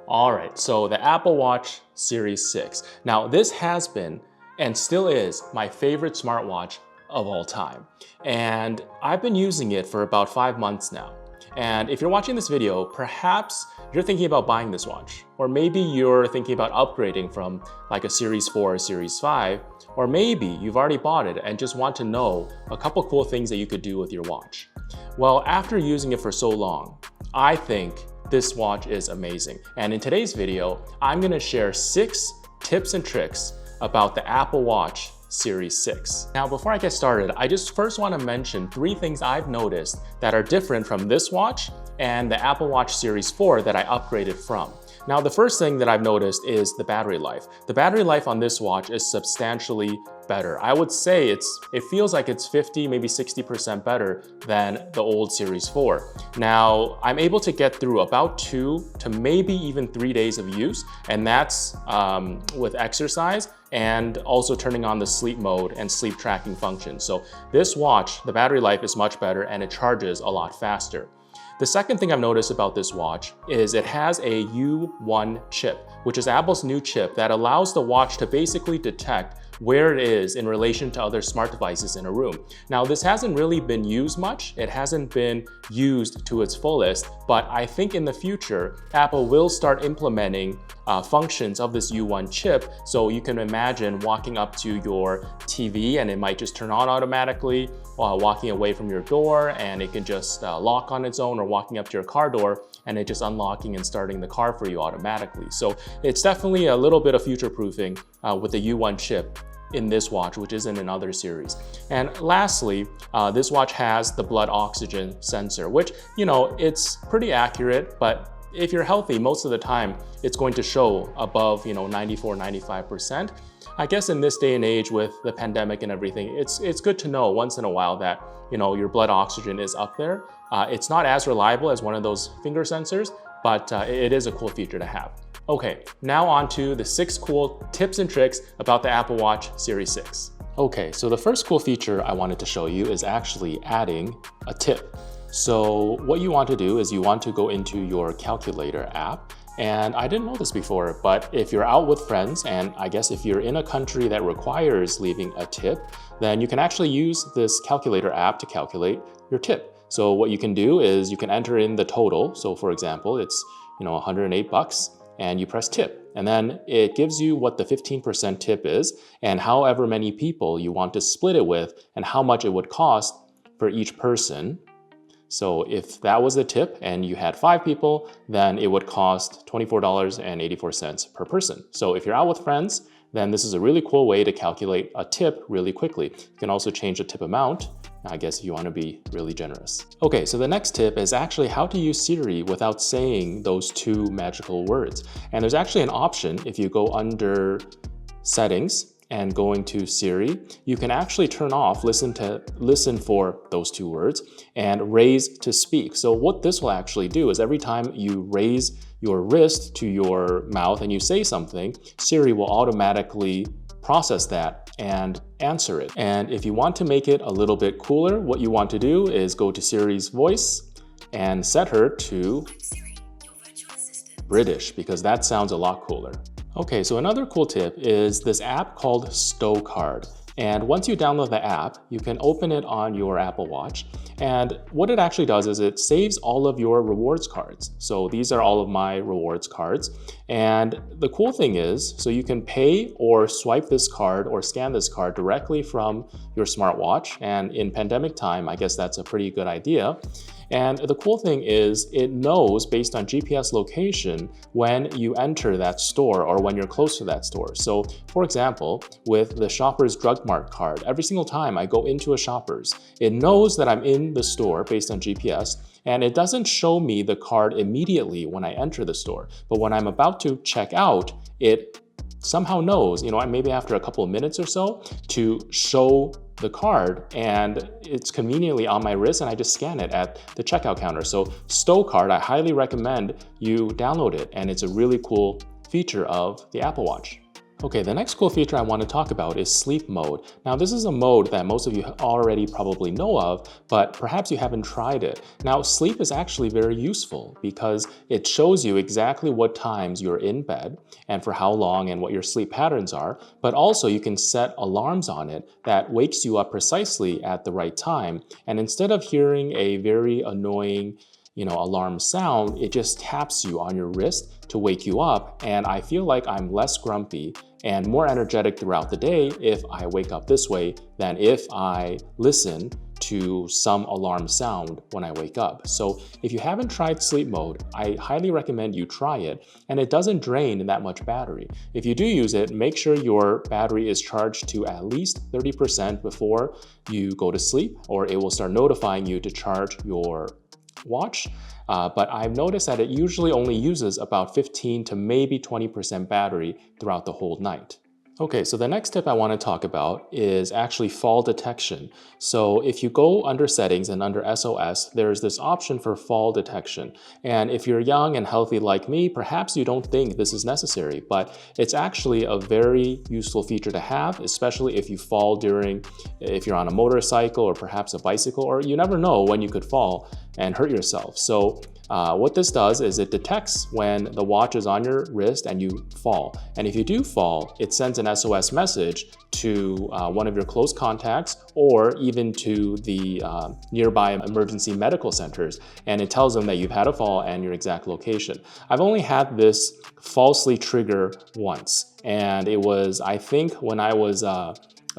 All right, so the Apple Watch Series 6. Now this has been and still is my favorite smartwatch of all time. And I've been using it for about 5 months now. And if you're watching this video, perhaps you're thinking about buying this watch, or maybe you're thinking about upgrading from like a Series 4 or Series 5, or maybe you've already bought it and just want to know a couple cool things that you could do with your watch. Well, after using it for so long, I think this watch is amazing. And in today's video, I'm gonna share 6 tips and tricks about the Apple Watch Series 6. Now, before I get started, I just first want to mention 3 things I've noticed that are different from this watch and the Apple Watch Series 4 that I upgraded from. Now, the first thing that I've noticed is the battery life. The battery life on this watch is substantially better. I would say it feels like it's 50, maybe 60% better than the old Series 4. Now, I'm able to get through about 2 to maybe even 3 days of use, and that's with exercise and also turning on the sleep mode and sleep tracking function. So this watch, the battery life is much better and it charges a lot faster. The second thing I've noticed about this watch is it has a U1 chip, which is Apple's new chip that allows the watch to basically detect where it is in relation to other smart devices in a room. Now, this hasn't really been used much. It hasn't been used to its fullest, but I think in the future, Apple will start implementing functions of this U1 chip. So you can imagine walking up to your TV and it might just turn on automatically, while walking away from your door and it can just lock on its own, or walking up to your car door and it just unlocking and starting the car for you automatically. So it's definitely a little bit of future-proofing with the U1 chip in this watch, which isn't in other series. And lastly, this watch has the blood oxygen sensor, which, you know, it's pretty accurate, but if you're healthy, most of the time, it's going to show above, 94, 95%. I guess in this day and age with the pandemic and everything, it's good to know once in a while that, your blood oxygen is up there. It's not as reliable as one of those finger sensors, but it is a cool feature to have. Okay, now on to the 6 cool tips and tricks about the Apple Watch Series 6. Okay, so the first cool feature I wanted to show you is actually adding a tip. So what you want to do is you want to go into your calculator app. And I didn't know this before, but if you're out with friends, and I guess if you're in a country that requires leaving a tip, then you can actually use this calculator app to calculate your tip. So what you can do is you can enter in the total. So for example, it's $108 and you press tip. And then it gives you what the 15% tip is and however many people you want to split it with and how much it would cost for each person. So if that was the tip and you had 5 people, then it would cost $24.84 per person. So if you're out with friends, then this is a really cool way to calculate a tip really quickly. You can also change the tip amount, I guess, if you want to be really generous. Okay, so the next tip is actually how to use Siri without saying those 2 magical words. And there's actually an option if you go under Settings and going to Siri, you can actually turn off listen for those 2 words and raise to speak. So what this will actually do is every time you raise your wrist to your mouth and you say something, Siri will automatically process that and answer it. And if you want to make it a little bit cooler, what you want to do is go to Siri's voice and set her to British, because that sounds a lot cooler. Okay, so another cool tip is this app called Stocard. And once you download the app, you can open it on your Apple Watch. And what it actually does is it saves all of your rewards cards. So these are all of my rewards cards. And the cool thing is, so you can pay or swipe this card or scan this card directly from your smartwatch. And in pandemic time, I guess that's a pretty good idea. And the cool thing is it knows based on GPS location when you enter that store or when you're close to that store. So for example, with the Shoppers Drug Mart card, every single time I go into a Shoppers, it knows that I'm in the store based on GPS, and it doesn't show me the card immediately when I enter the store. But when I'm about to check out, it somehow knows, maybe after a couple of minutes or so, to show the card, and it's conveniently on my wrist and I just scan it at the checkout counter. So Stocard, I highly recommend you download it, and it's a really cool feature of the Apple Watch. Okay, the next cool feature I want to talk about is sleep mode. Now, this is a mode that most of you already probably know of, but perhaps you haven't tried it. Now, sleep is actually very useful because it shows you exactly what times you're in bed and for how long and what your sleep patterns are, but also you can set alarms on it that wakes you up precisely at the right time. And instead of hearing a very annoying alarm sound, it just taps you on your wrist to wake you up. And I feel like I'm less grumpy and more energetic throughout the day if I wake up this way than if I listen to some alarm sound when I wake up. So if you haven't tried sleep mode, I highly recommend you try it, and it doesn't drain that much battery. If you do use it, make sure your battery is charged to at least 30% before you go to sleep, or it will start notifying you to charge your watch. But I've noticed that it usually only uses about 15 to maybe 20% battery throughout the whole night. Okay, so the next tip I want to talk about is actually fall detection. So if you go under settings and under SOS, there's this option for fall detection. And if you're young and healthy like me, perhaps you don't think this is necessary, but it's actually a very useful feature to have, especially if you fall if you're on a motorcycle or perhaps a bicycle, or you never know when you could fall and hurt yourself. So what this does is it detects when the watch is on your wrist and you fall. And if you do fall, it sends an SOS message to one of your close contacts or even to the nearby emergency medical centers. And it tells them that you've had a fall and your exact location. I've only had this falsely trigger once. And it was, I think, when I was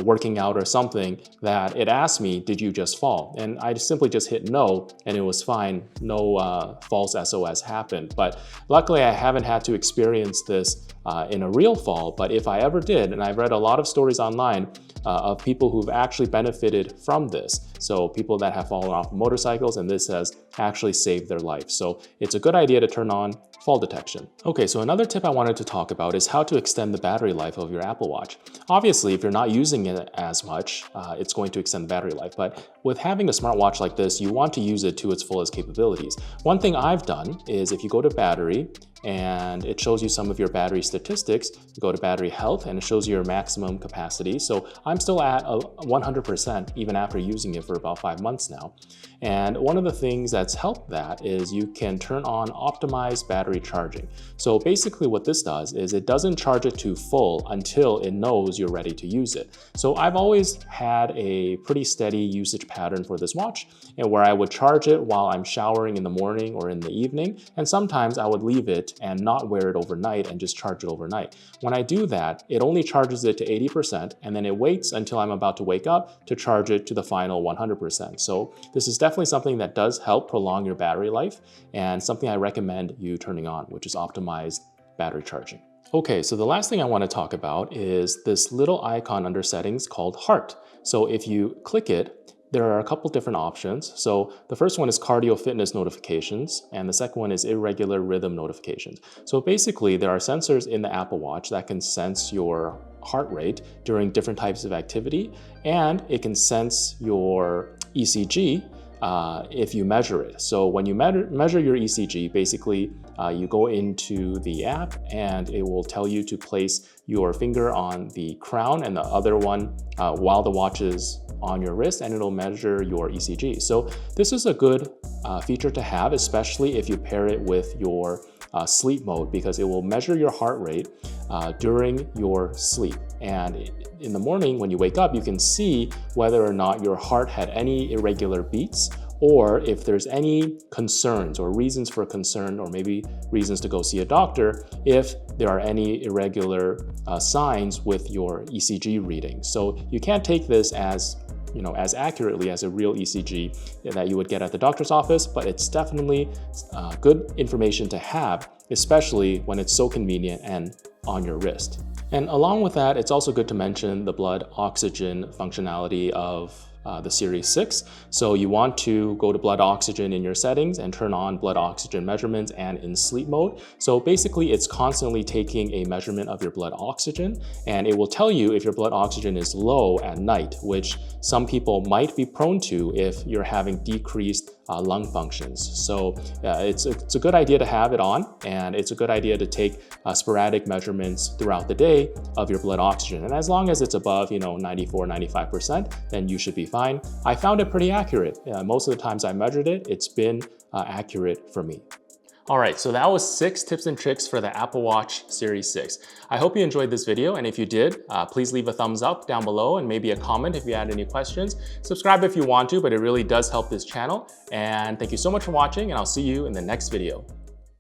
working out or something, that it asked me, did you just fall? And I simply just hit no, and it was fine. No false SOS happened. But luckily I haven't had to experience this in a real fall, but if I ever did, and I've read a lot of stories online of people who've actually benefited from this. So people that have fallen off motorcycles, and this has actually saved their life. So it's a good idea to turn on fall detection. Okay, so another tip I wanted to talk about is how to extend the battery life of your Apple Watch. Obviously, if you're not using it as much, it's going to extend the battery life. But with having a smartwatch like this, you want to use it to its fullest capabilities. One thing I've done is if you go to battery, and it shows you some of your battery statistics. You go to battery health and it shows you your maximum capacity. So I'm still at 100% even after using it for about 5 months now. And one of the things that's helped that is you can turn on optimized battery charging. So basically what this does is it doesn't charge it to full until it knows you're ready to use it. So I've always had a pretty steady usage pattern for this watch, and where I would charge it while I'm showering in the morning or in the evening, and sometimes I would leave it and not wear it overnight and just charge it overnight. When I do that, it only charges it to 80%, and then it waits until I'm about to wake up to charge it to the final 100%. So this is definitely something that does help prolong your battery life, and something I recommend you turning on, which is optimized battery charging. Okay, so the last thing I want to talk about is this little icon under settings called heart. So if you click it, there are a couple different options. So the first one is cardio fitness notifications, and the second one is irregular rhythm notifications. So basically, there are sensors in the Apple Watch that can sense your heart rate during different types of activity, and it can sense your ECG if you measure it. So when you measure your ECG, basically you go into the app and it will tell you to place your finger on the crown and the other one while the watch is on your wrist, and it'll measure your ECG. So this is a good feature to have, especially if you pair it with your sleep mode, because it will measure your heart rate during your sleep. And in the morning when you wake up, you can see whether or not your heart had any irregular beats, or if there's any concerns or reasons for concern, or maybe reasons to go see a doctor if there are any irregular signs with your ECG reading. So you can't take this as accurately as a real ECG that you would get at the doctor's office, but it's definitely good information to have, especially when it's so convenient and on your wrist. And along with that, it's also good to mention the blood oxygen functionality of the Series 6. So you want to go to blood oxygen in your settings and turn on blood oxygen measurements and in sleep mode. So basically it's constantly taking a measurement of your blood oxygen, and it will tell you if your blood oxygen is low at night, which some people might be prone to if you're having decreased lung functions. So it's a good idea to have it on, and it's a good idea to take sporadic measurements throughout the day of your blood oxygen. And as long as it's above, 94, 95%, then you should be fine. I found it pretty accurate. Most of the times I measured it, it's been accurate for me. All right, so that was 6 tips and tricks for the Apple Watch Series 6. I hope you enjoyed this video, and if you did, please leave a thumbs up down below and maybe a comment if you had any questions. Subscribe if you want to, but it really does help this channel. And thank you so much for watching, and I'll see you in the next video.